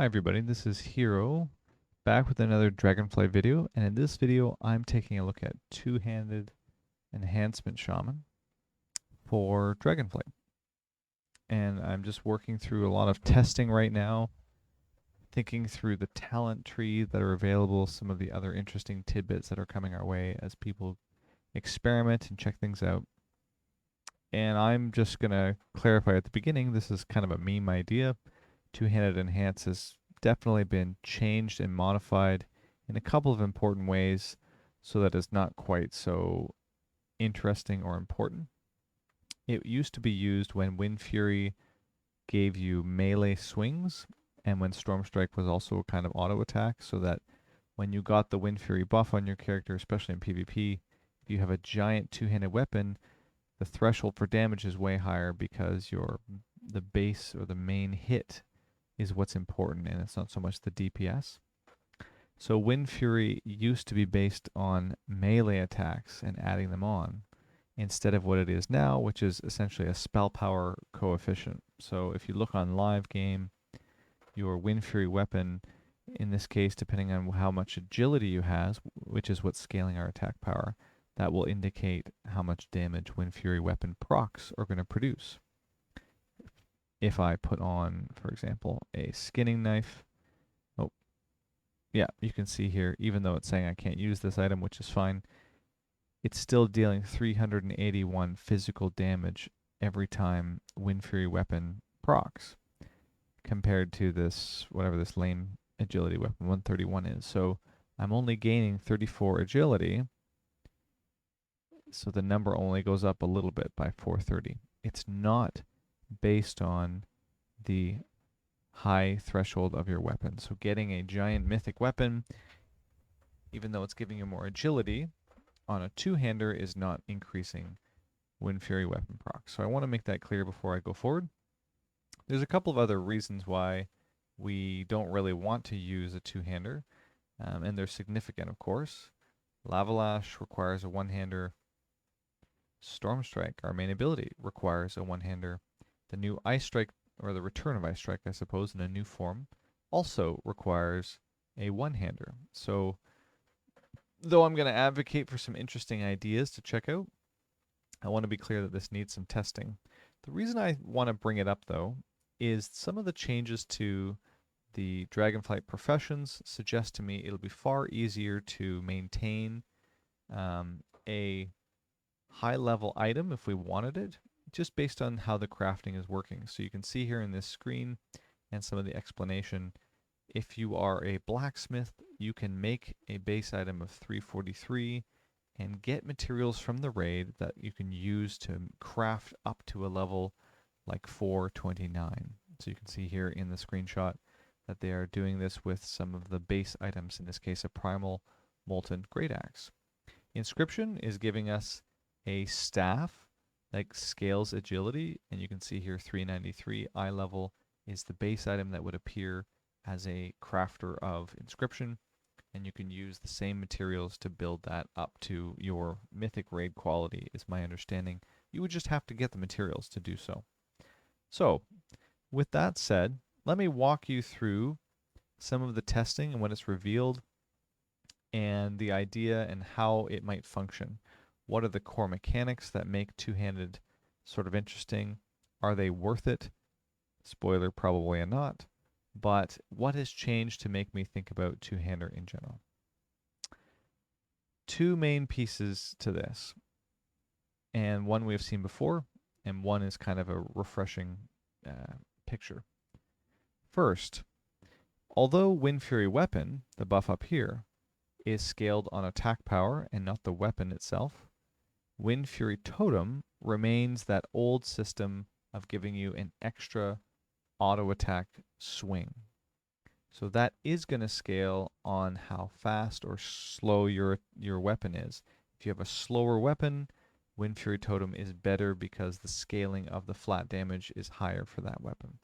Hi everybody, this is Hero, back with another Dragonflight video, and in this video I'm taking a look at Two Handed Enhancement Shaman for Dragonflight. And I'm just working through a lot of testing right now, thinking through the talent tree that are available, some of the other interesting tidbits that are coming our way as people experiment and check things out. And I'm just going to clarify at the beginning, this is kind of a meme idea. Two Handed Enhance has definitely been changed and modified in a couple of important ways so that it's not quite so interesting or important. It used to be used when Windfury gave you melee swings and when Stormstrike was also a kind of auto attack, so that when you got the Windfury buff on your character, especially in PvP, if you have a giant two-handed weapon, the threshold for damage is way higher because the base or the main hit is what's important, and it's not so much the DPS. So Windfury used to be based on melee attacks and adding them on, instead of what it is now, which is essentially a spell power coefficient. So if you look on live game, your Windfury weapon, in this case, depending on how much agility you has, which is what's scaling our attack power, that will indicate how much damage Windfury weapon procs are going to produce. If I put on, for example, a skinning knife, you can see here, even though it's saying I can't use this item, which is fine, it's still dealing 381 physical damage every time Windfury weapon procs, compared to this, whatever this lame agility weapon 131 is. So I'm only gaining 34 agility, so the number only goes up a little bit by 430. It's not based on the high threshold of your weapon. So getting a giant mythic weapon, even though it's giving you more agility, on a two-hander is not increasing Windfury weapon proc. So I want to make that clear before I go forward. There's a couple of other reasons why we don't really want to use a two-hander, and they're significant, of course. Lava Lash requires a one-hander. Stormstrike, our main ability, requires a one-hander. The new Ice Strike, or the return of Ice Strike, I suppose, in a new form, also requires a one-hander. So, though I'm going to advocate for some interesting ideas to check out, I want to be clear that this needs some testing. The reason I want to bring it up, though, is some of the changes to the Dragonflight professions suggest to me it'll be far easier to maintain a high-level item if we wanted it, just based on how the crafting is working. So you can see here in this screen and some of the explanation, if you are a blacksmith, you can make a base item of 343 and get materials from the raid that you can use to craft up to a level like 429. So you can see here in the screenshot that they are doing this with some of the base items, in this case a primal molten great axe. Inscription is giving us a staff that scales agility, and you can see here 393 eye level is the base item that would appear as a crafter of inscription, and you can use the same materials to build that up to your mythic raid quality, is my understanding. You would just have to get the materials to do so. So, with that said, let me walk you through some of the testing and what it's revealed, and the idea and how it might function. What are the core mechanics that make two-handed sort of interesting? Are they worth it? Spoiler, probably not. But what has changed to make me think about two-hander in general? Two main pieces to this, and one we have seen before, and one is kind of a refreshing picture. First, although Windfury weapon, the buff up here, is scaled on attack power and not the weapon itself, Windfury Totem remains that old system of giving you an extra auto attack swing. So that is going to scale on how fast or slow your weapon is. If you have a slower weapon, Windfury Totem is better because the scaling of the flat damage is higher for that weapon.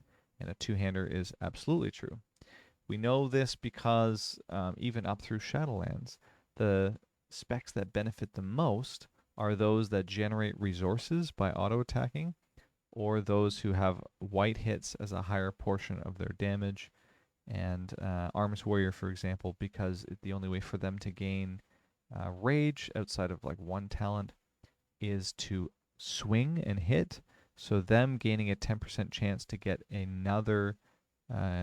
And a two-hander is absolutely true. We know this because even up through Shadowlands, the specs that benefit the most are those that generate resources by auto-attacking, or those who have white hits as a higher portion of their damage, and Arms Warrior, for example, because the only way for them to gain rage outside of like one talent is to swing and hit. So them gaining a 10% chance to get another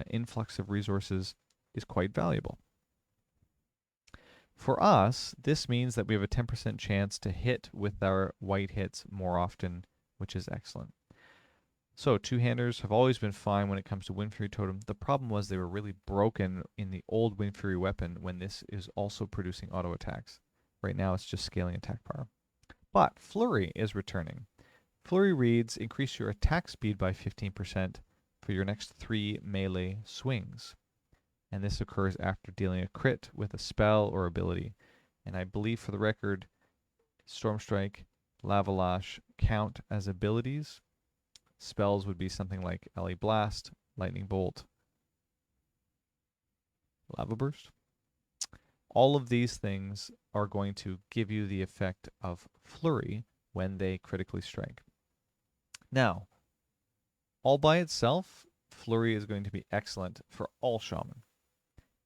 influx of resources is quite valuable. For us, this means that we have a 10% chance to hit with our white hits more often, which is excellent. So two-handers have always been fine when it comes to Windfury Totem. The problem was they were really broken in the old Windfury weapon when this is also producing auto attacks. Right now it's just scaling attack power. But Flurry is returning. Flurry reads, increase your attack speed by 15% for your next 3 melee swings. And this occurs after dealing a crit with a spell or ability. And I believe, for the record, Stormstrike, Lava Lash count as abilities. Spells would be something like LA Blast, Lightning Bolt, Lava Burst. All of these things are going to give you the effect of Flurry when they critically strike. Now, all by itself, Flurry is going to be excellent for all Shaman.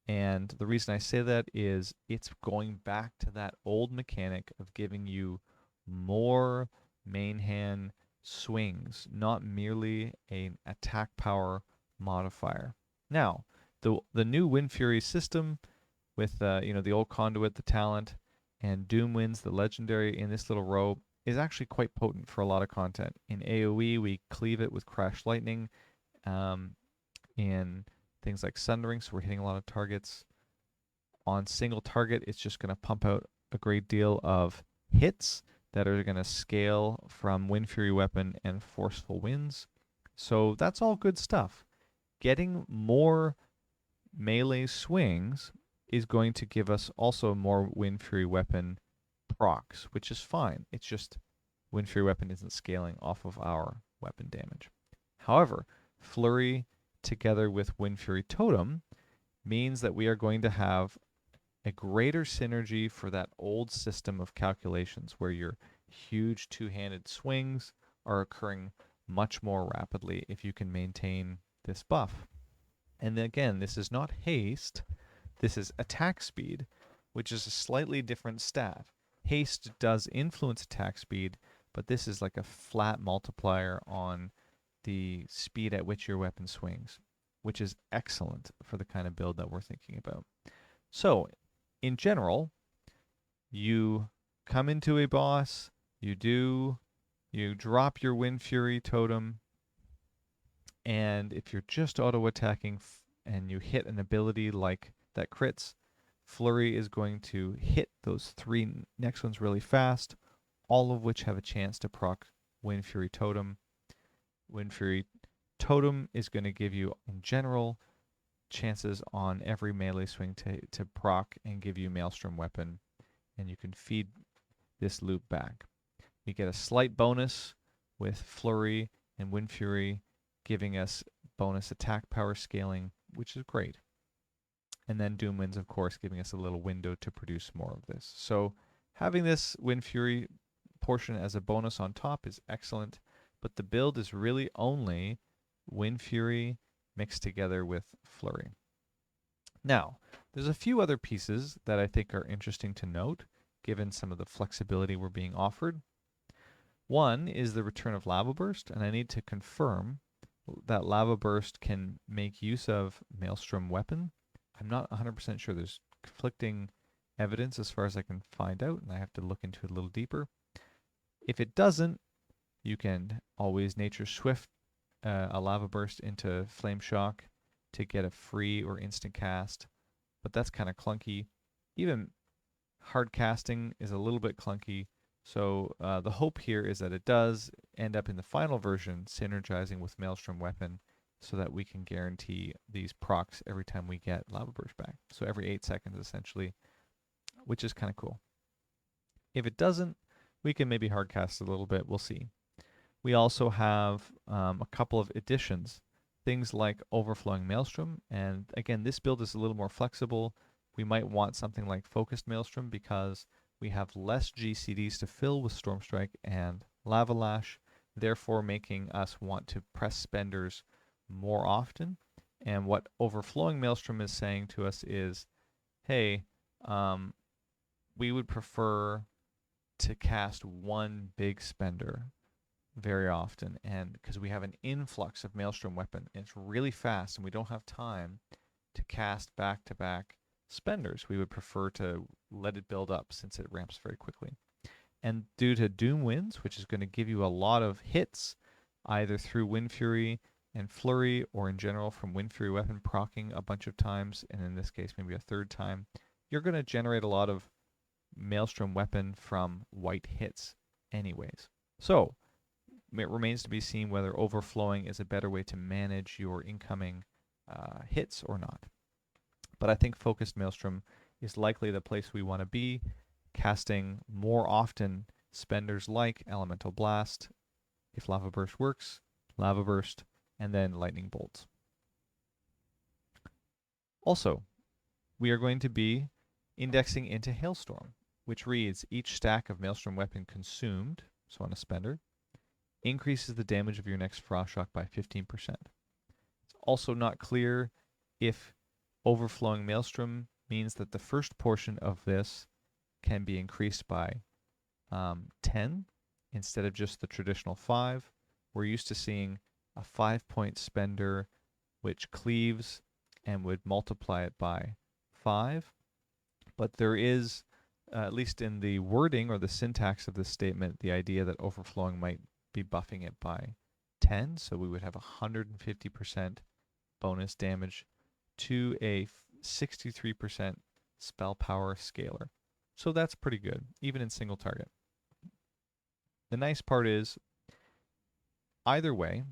And the reason I say that is it's going back to that old mechanic of giving you more main hand swings, not merely an attack power modifier. Now, the new Windfury system with the old conduit, the talent, and Doom Winds, the legendary, in this little row is actually quite potent for a lot of content. In AoE, we cleave it with Crash Lightning. In things like sundering, so we're hitting a lot of targets. On single target, it's just going to pump out a great deal of hits that are going to scale from Windfury weapon and Forceful Winds. So that's all good stuff. Getting more melee swings is going to give us also more Windfury weapon procs, which is fine. It's just Windfury weapon isn't scaling off of our weapon damage. However, Flurry together with Windfury Totem means that we are going to have a greater synergy for that old system of calculations where your huge two-handed swings are occurring much more rapidly if you can maintain this buff. And again, this is not haste, this is attack speed, which is a slightly different stat. Haste does influence attack speed, but this is like a flat multiplier on the speed at which your weapon swings, which is excellent for the kind of build that we're thinking about. So, in general, you come into a boss, you drop your Windfury Totem, and if you're just auto-attacking and you hit an ability like that crits, Flurry is going to hit those 3 next ones really fast, all of which have a chance to proc Windfury Totem. Windfury Totem is going to give you, in general, chances on every melee swing to proc and give you Maelstrom weapon, and you can feed this loop back. We get a slight bonus with Flurry and Windfury giving us bonus attack power scaling, which is great. And then Doom Winds, of course, giving us a little window to produce more of this. So having this Windfury portion as a bonus on top is excellent, but the build is really only Windfury mixed together with Flurry. Now, there's a few other pieces that I think are interesting to note, given some of the flexibility we're being offered. One is the return of Lava Burst, and I need to confirm that Lava Burst can make use of Maelstrom weapon. I'm not 100% sure. There's conflicting evidence as far as I can find out, and I have to look into it a little deeper. If it doesn't, you can always Nature Swift a Lava Burst into Flame Shock to get a free or instant cast, but that's kind of clunky. Even hard casting is a little bit clunky, so the hope here is that it does end up in the final version synergizing with Maelstrom weapon so that we can guarantee these procs every time we get Lava Burst back. So every 8 seconds essentially, which is kind of cool. If it doesn't, we can maybe hardcast a little bit, we'll see. We also have a couple of additions, things like Overflowing Maelstrom, and again, this build is a little more flexible. We might want something like Focused Maelstrom because we have less GCDs to fill with Stormstrike and Lava Lash, therefore making us want to press spenders more often And what Overflowing Maelstrom is saying to us is, hey, we would prefer to cast one big spender very often, and because we have an influx of Maelstrom weapon, it's really fast, and we don't have time to cast back-to-back spenders. We would prefer to let it build up since it ramps very quickly. And due to Doom Winds, which is going to give you a lot of hits, either through Windfury and Flurry, or in general from Windfury weapon proccing a bunch of times, and in this case maybe a third time, you're going to generate a lot of Maelstrom weapon from white hits anyways. So, it remains to be seen whether Overflowing is a better way to manage your incoming hits or not. But I think Focused Maelstrom is likely the place we want to be, casting more often spenders like Elemental Blast, if Lava Burst works, Lava Burst, and then Lightning Bolts. Also, we are going to be indexing into Hailstorm, which reads each stack of Maelstrom weapon consumed, so on a spender, increases the damage of your next Frost Shock by 15%. It's also not clear if Overflowing Maelstrom means that the first portion of this can be increased by 10 instead of just the traditional 5. We're used to seeing a 5-point spender which cleaves and would multiply it by 5. But there is, at least in the wording or the syntax of this statement, the idea that Overflowing might be buffing it by 10, so we would have 150% bonus damage to a 63% spell power scaler. So that's pretty good, even in single target. The nice part is, either way,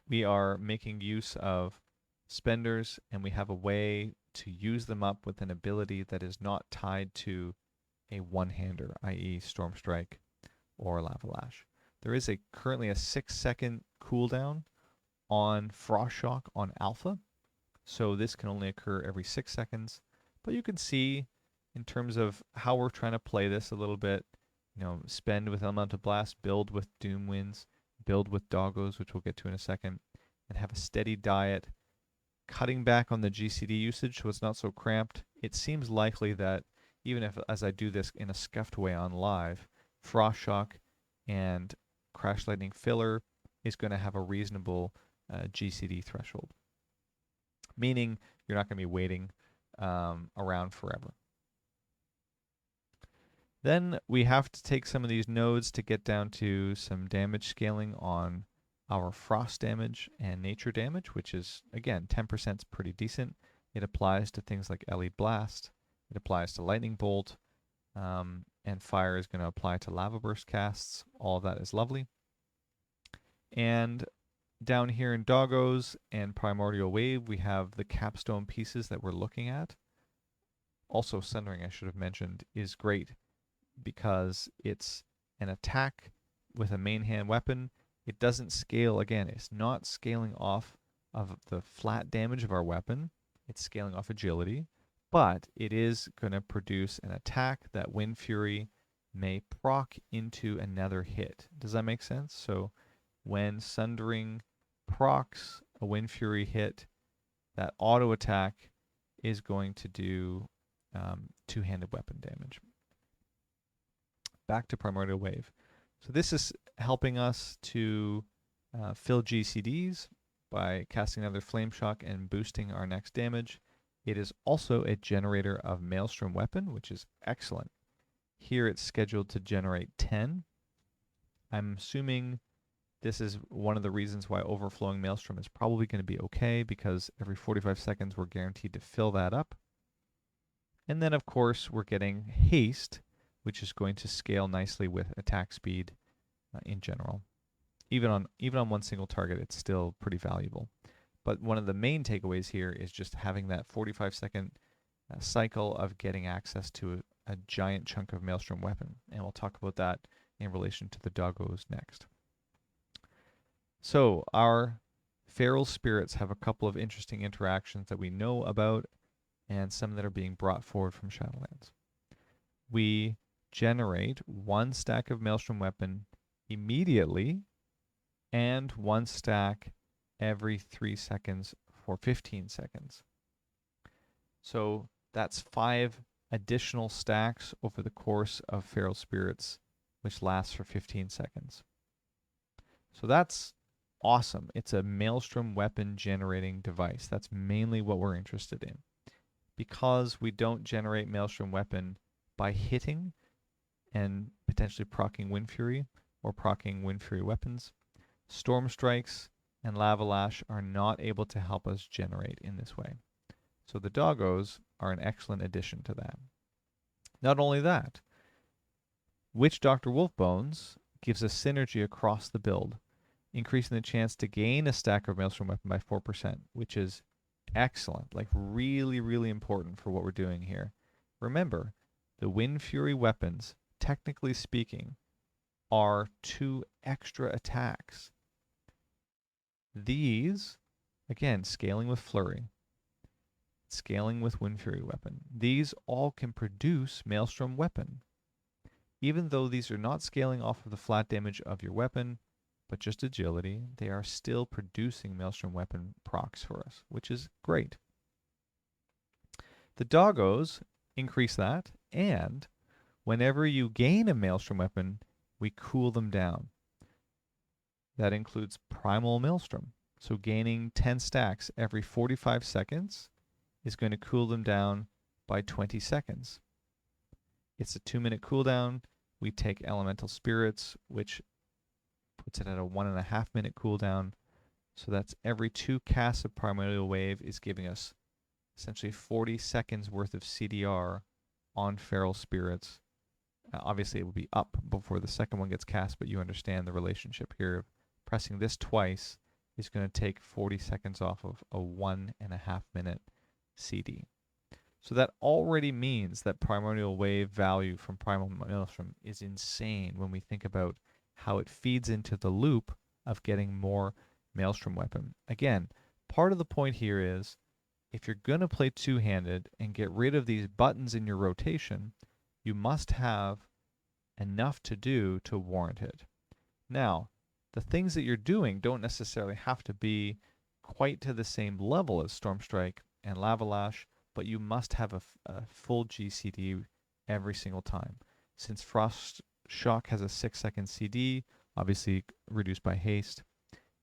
we are making use of spenders, and we have a way to use them up with an ability that is not tied to a one-hander, i.e. Stormstrike or Lava Lash. There is currently a 6-second cooldown on Frost Shock on Alpha, so this can only occur every 6 seconds. But you can see, in terms of how we're trying to play this a little bit, spend with Elemental Blast, build with Doom Winds, build with Doggos, which we'll get to in a second, and have a steady diet, cutting back on the GCD usage so it's not so cramped. It seems likely that even if, as I do this in a scuffed way on live, Frost Shock and Crash Lightning Filler is going to have a reasonable GCD threshold, meaning you're not going to be waiting around forever. Then we have to take some of these nodes to get down to some damage scaling on our frost damage and nature damage, which is, again, 10% is pretty decent. It applies to things like LE Blast, it applies to Lightning Bolt, and fire is going to apply to Lava Burst casts. All of that is lovely. And down here in Doggos and Primordial Wave, we have the capstone pieces that we're looking at. Also, Sundering, I should have mentioned, is great because it's an attack with a main hand weapon. It doesn't scale, again, it's not scaling off of the flat damage of our weapon. It's scaling off agility, but it is going to produce an attack that Windfury may proc into another hit. Does that make sense? So when Sundering procs a Windfury hit, that auto attack is going to do two-handed weapon damage. Back to Primordial Wave. So this is helping us to fill GCDs by casting another Flame Shock and boosting our next damage. It is also a generator of Maelstrom weapon, which is excellent. Here it's scheduled to generate 10. I'm assuming this is one of the reasons why Overflowing Maelstrom is probably going to be okay, because every 45 seconds we're guaranteed to fill that up. And then, of course, we're getting Haste, which is going to scale nicely with attack speed in general. Even on one single target, it's still pretty valuable. But one of the main takeaways here is just having that 45-second cycle of getting access to a giant chunk of Maelstrom weapon. And we'll talk about that in relation to the Doggos next. So our feral spirits have a couple of interesting interactions that we know about, and some that are being brought forward from Shadowlands. We generate one stack of Maelstrom weapon immediately, and one stack every 3 seconds for 15 seconds. So that's 5 additional stacks over the course of Feral Spirits, which lasts for 15 seconds. So that's awesome. It's a Maelstrom weapon generating device. That's mainly what we're interested in. Because we don't generate Maelstrom weapon by hitting and potentially proccing Windfury or proccing Windfury weapons, Stormstrikes and Lava Lash are not able to help us generate in this way. So the doggos are an excellent addition to that. Not only that, Witch Doctor Wolfbones gives us synergy across the build, increasing the chance to gain a stack of Maelstrom weapon by 4%, which is excellent, like really, really important for what we're doing here. Remember, the Windfury weapons, technically speaking, are 2 extra attacks. These, again, scaling with Flurry, scaling with Windfury weapon, these all can produce Maelstrom weapon. Even though these are not scaling off of the flat damage of your weapon, but just agility, they are still producing Maelstrom weapon procs for us, which is great. The doggos increase that, and whenever you gain a Maelstrom weapon, we cool them down. That includes Primal Maelstrom. So gaining 10 stacks every 45 seconds is going to cool them down by 20 seconds. It's a 2-minute cooldown. We take Elemental Spirits, which puts it at a 1.5 minute cooldown. So that's every 2 casts of Primordial Wave is giving us essentially 40 seconds worth of CDR on Feral Spirits. Obviously, it will be up before the second one gets cast, but you understand the relationship here. Pressing this twice is going to take 40 seconds off of a 1.5 minute CD. So that already means that Primordial Wave value from Primal Maelstrom is insane when we think about how it feeds into the loop of getting more Maelstrom weapon. Again, part of the point here is if you're going to play two-handed and get rid of these buttons in your rotation, you must have enough to do to warrant it. Now, the things that you're doing don't necessarily have to be quite to the same level as Stormstrike and Lava Lash, but you must have a full GCD every single time. Since Frost Shock has a 6-second CD, obviously reduced by haste,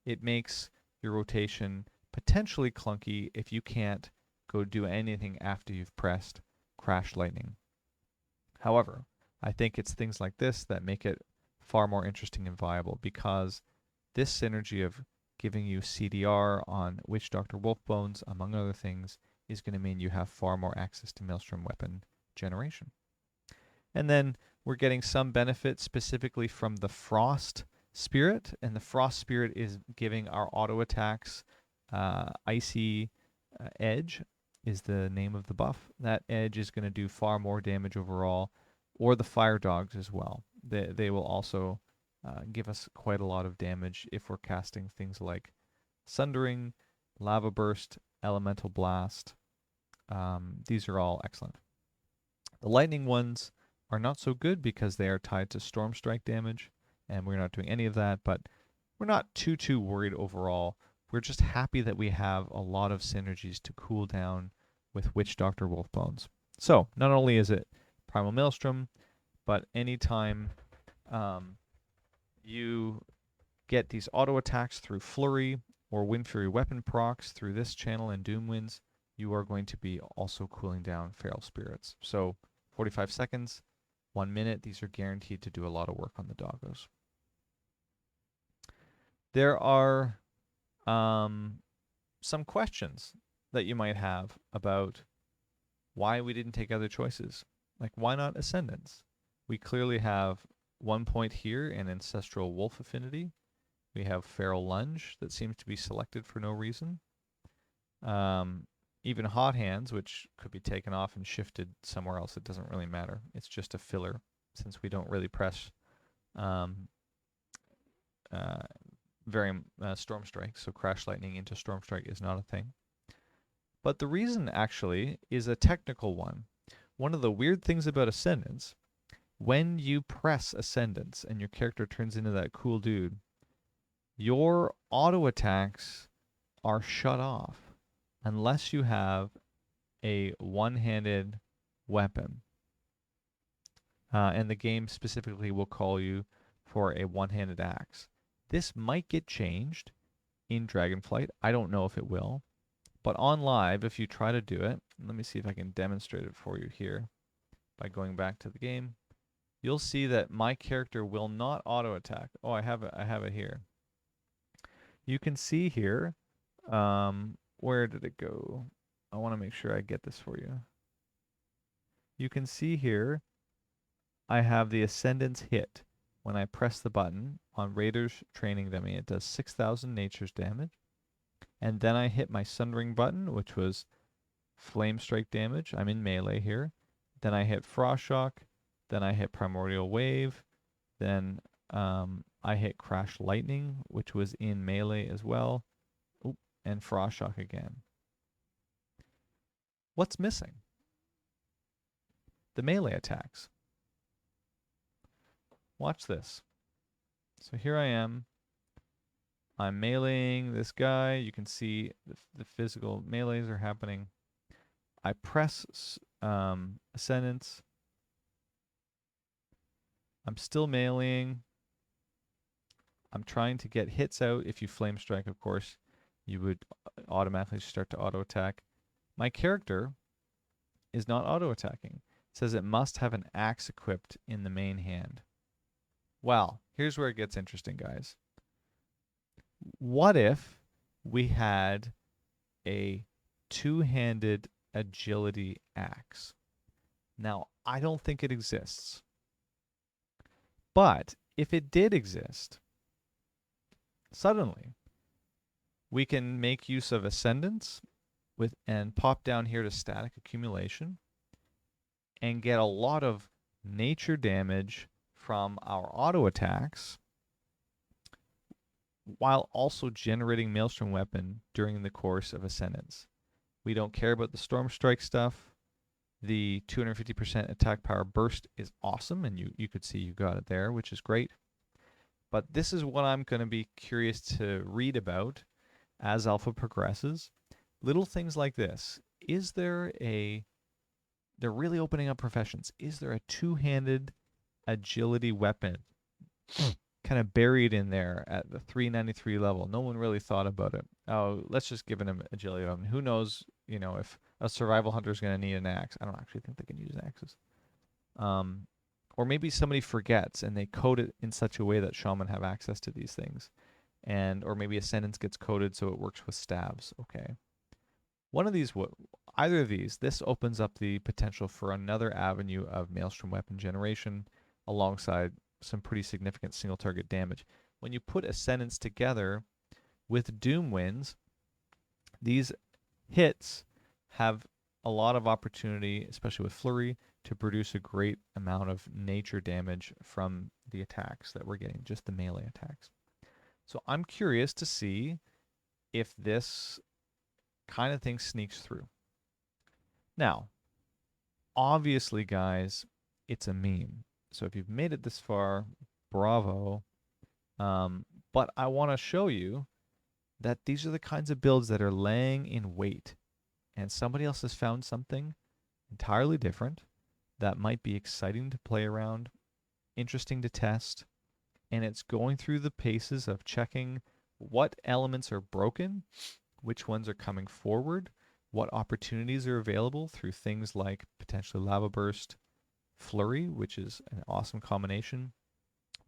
it makes your rotation potentially clunky if you can't go do anything after you've pressed Crash Lightning. However, I think it's things like this that make it far more interesting and viable, because this synergy of giving you CDR on Witch Doctor Wolfbones, among other things, is going to mean you have far more access to Maelstrom weapon generation. And then we're getting some benefit specifically from the Frost Spirit, and the Frost Spirit is giving our auto attacks Icy Edge is the name of the buff. That edge is going to do far more damage overall, or the Fire Dogs as well. They will also give us quite a lot of damage if we're casting things like Sundering, Lava Burst, Elemental Blast. These are all excellent. The lightning ones are not so good because they are tied to Stormstrike damage, and we're not doing any of that, but we're not too worried overall. We're just happy that we have a lot of synergies to cool down with Witch Doctor Wolfbones. So, not only is it Primal Maelstrom, but anytime you get these auto attacks through Flurry or Windfury weapon procs through this channel and Doomwinds, you are going to be also cooling down Feral Spirits. So 45 seconds, 1 minute, these are guaranteed to do a lot of work on the doggos. There are some questions that you might have about why we didn't take other choices. Like, why not Ascendance? We clearly have 1 point here in Ancestral Wolf Affinity. We have Feral Lunge that seems to be selected for no reason. Even Hot Hands, which could be taken off and shifted somewhere else, it doesn't really matter. It's just a filler since we don't really press Stormstrike, so Crash Lightning into Stormstrike is not a thing. But the reason actually is a technical one. One of the weird things about Ascendance, when you press Ascendance and your character turns into that cool dude, your auto attacks are shut off unless you have a one-handed weapon. And the game specifically will call you for a one-handed axe. This might get changed in Dragonflight. I don't know if it will. But on live, if you try to do it, let me see if I can demonstrate it for you here by going back to the game. You'll see that my character will not auto-attack. Oh, I have it here. You can see here, where did it go? I want to make sure I get this for you. You can see here, I have the Ascendance hit. When I press the button on Raiders Training Dummy, it does 6,000 nature's damage. And then I hit my sundering button, which was flame strike damage. I'm in melee here. Then I hit frost shock. Then I hit primordial wave. Then I hit crash lightning, which was in melee as well. Oop, and frost shock again. What's missing? The melee attacks. Watch this. So here I am. I'm meleeing this guy. You can see the physical melees are happening. I press Ascendance. I'm still meleeing. I'm trying to get hits out. If you flame strike, of course, you would automatically start to auto attack. My character is not auto attacking. It says it must have an axe equipped in the main hand. Well, here's where it gets interesting, guys. What if we had a two-handed agility axe? Now, I don't think it exists. But if it did exist, suddenly we can make use of Ascendance and pop down here to static accumulation and get a lot of nature damage from our auto attacks, while also generating Maelstrom weapon during the course of Ascendance. We don't care about the Stormstrike stuff. The 250% attack power burst is awesome, and you could see you got it there, which is great. But this is what I'm going to be curious to read about as alpha progresses. Little things like this. Is there they're really opening up professions. Is there a two-handed agility weapon kind of buried in there at the 393 level? No one really thought about it. Oh, let's just give him agility weapon. Who knows, if a survival hunter is going to need an axe. I don't actually think they can use axes. Or maybe somebody forgets and they code it in such a way that shaman have access to these things. Or maybe Ascendance gets coded so it works with stabs. Okay. Either of these, this opens up the potential for another avenue of Maelstrom weapon generation alongside some pretty significant single target damage. When you put Ascendance together with Doom Winds, these hits have a lot of opportunity, especially with Flurry, to produce a great amount of nature damage from the attacks that we're getting, just the melee attacks. So I'm curious to see if this kind of thing sneaks through. Now, obviously, guys, it's a meme. So if you've made it this far, bravo. But I want to show you that these are the kinds of builds that are laying in wait. And somebody else has found something entirely different that might be exciting to play around, interesting to test, and it's going through the paces of checking what elements are broken, which ones are coming forward, what opportunities are available through things like potentially Lava Burst, Flurry, which is an awesome combination,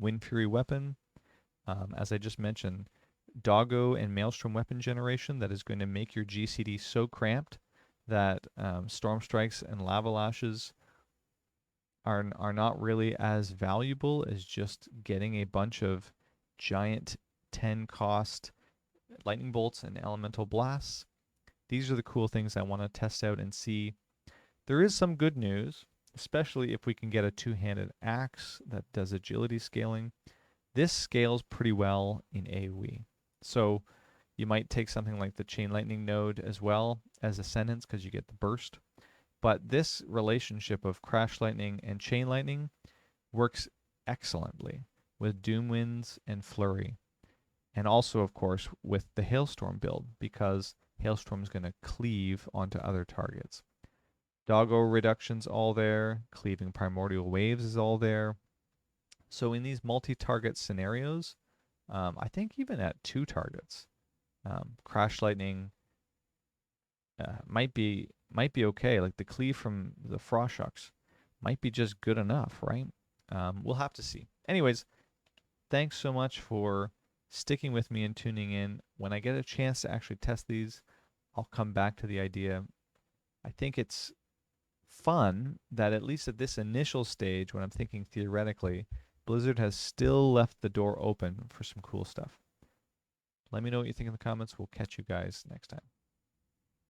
Windfury weapon, as I just mentioned, Doggo and Maelstrom weapon generation that is going to make your GCD so cramped that Stormstrikes and Lava Lashes are not really as valuable as just getting a bunch of giant 10 cost lightning bolts and elemental blasts. These are the cool things I want to test out and see. There is some good news, especially if we can get a two-handed axe that does agility scaling. This scales pretty well in AoE. So you might take something like the Chain Lightning node as well as Ascendance because you get the burst. But this relationship of Crash Lightning and Chain Lightning works excellently with Doom Winds and Flurry. And also, of course, with the Hailstorm build, because Hailstorm is going to cleave onto other targets. Doggo reduction's all there. Cleaving Primordial Waves is all there. So in these multi-target scenarios, I think even at 2 targets, Crash Lightning might be okay. Like the cleave from the Frost Shocks might be just good enough, right? We'll have to see. Anyways, thanks so much for sticking with me and tuning in. When I get a chance to actually test these, I'll come back to the idea. I think it's fun that at least at this initial stage, when I'm thinking theoretically, Blizzard has still left the door open for some cool stuff. Let me know what you think in the comments. We'll catch you guys next time.